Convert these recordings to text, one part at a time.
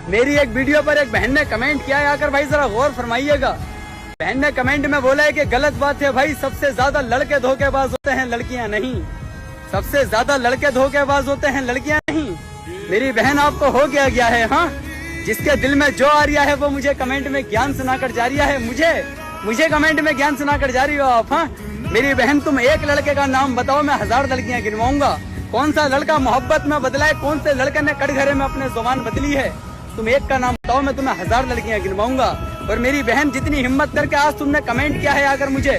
मेरी एक वीडियो पर एक बहन ने कमेंट किया है, आकर भाई जरा गौर फरमाइएगा। बहन ने कमेंट में बोला है कि गलत बात है भाई, सबसे ज्यादा लड़के धोखेबाज होते हैं, लड़कियां नहीं। सबसे ज्यादा लड़के धोखेबाज होते हैं, लड़कियां नहीं। मेरी बहन आपको हो गया है। हाँ, जिसके दिल में जो आ रहा है वो मुझे कमेंट में ज्ञान सुनाकर जा रहा है। मुझे कमेंट में ज्ञान सुनाकर जा रही हो आप। हाँ, मेरी बहन तुम एक लड़के का नाम बताओ, मैं 1000 लड़कियां गिनवाऊंगा। कौन सा लड़का मोहब्बत में बदला है, कौन से लड़के ने कटघरे में अपने जुबान बदली है। तुम एक का नाम बताओ, मैं तुम्हें 1000 लड़कियां गिनवाऊंगा। और मेरी बहन जितनी हिम्मत करके आज तुमने कमेंट किया है, अगर मुझे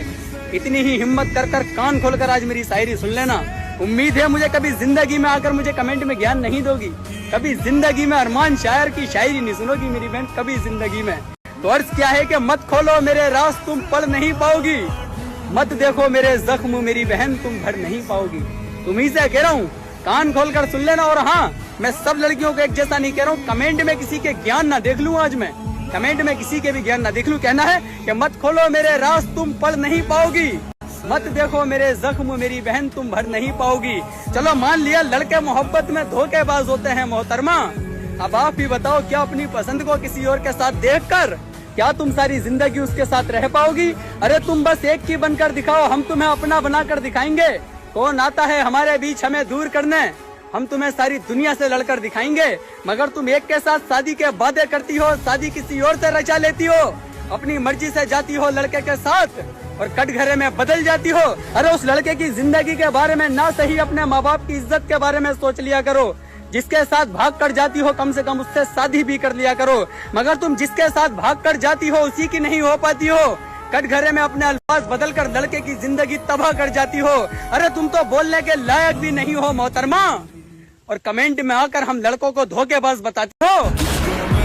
इतनी ही हिम्मत कर कान खोलकर आज मेरी शायरी सुन लेना। उम्मीद है मुझे कभी जिंदगी में आकर मुझे कमेंट में ज्ञान नहीं दोगी, कभी जिंदगी में अरमान शायर की शायरी नहीं सुनोगी मेरी बहन, कभी जिंदगी में। तो अर्ज क्या है कि मत खोलो मेरे राज, तुम पढ़ नहीं पाओगी। मत देखो मेरे जख्म मेरी बहन, तुम भर नहीं पाओगी। तुम्ही से कह रहा हूँ, कान खोलकर सुन लेना। और हाँ, मैं सब लड़कियों को एक जैसा नहीं कह रहा हूँ, कमेंट में किसी के ज्ञान ना देख लूँ। आज मैं कमेंट में किसी के भी ज्ञान ना देख लूँ। कहना है कि मत खोलो मेरे राज, तुम पढ़ नहीं पाओगी। मत देखो मेरे जख्म मेरी बहन, तुम भर नहीं पाओगी। चलो मान लिया लड़के मोहब्बत में धोखेबाज होते हैं मोहतरमा। अब आप ही बताओ, क्या अपनी पसंद को किसी और के साथ देखकर क्या तुम सारी जिंदगी उसके साथ रह पाओगी? अरे तुम बस एक की बनकर दिखाओ, हम तुम्हें अपना बनाकर दिखाएंगे। कौन आता है हमारे बीच हमें दूर करने, हम तुम्हें सारी दुनिया से लड़कर दिखाएंगे। मगर तुम एक के साथ शादी के वादे करती हो, शादी किसी और से रचा लेती हो, अपनी मर्जी से जाती हो लड़के के साथ और कटघरे में बदल जाती हो। अरे उस लड़के की जिंदगी के बारे में ना सही अपने माँ बाप की इज्जत के बारे में सोच लिया करो। जिसके साथ भाग कर जाती हो कम से कम उससे शादी भी कर लिया करो। मगर तुम जिसके साथ भाग कर जाती हो उसी की नहीं हो पाती हो, कटघरे में अपने अल्फाज बदल कर लड़के की जिंदगी तबाह कर जाती हो। अरे तुम तो बोलने के लायक भी नहीं हो मोहतरमा, और कमेंट में आकर हम लड़कों को धोखेबाज बताते हो।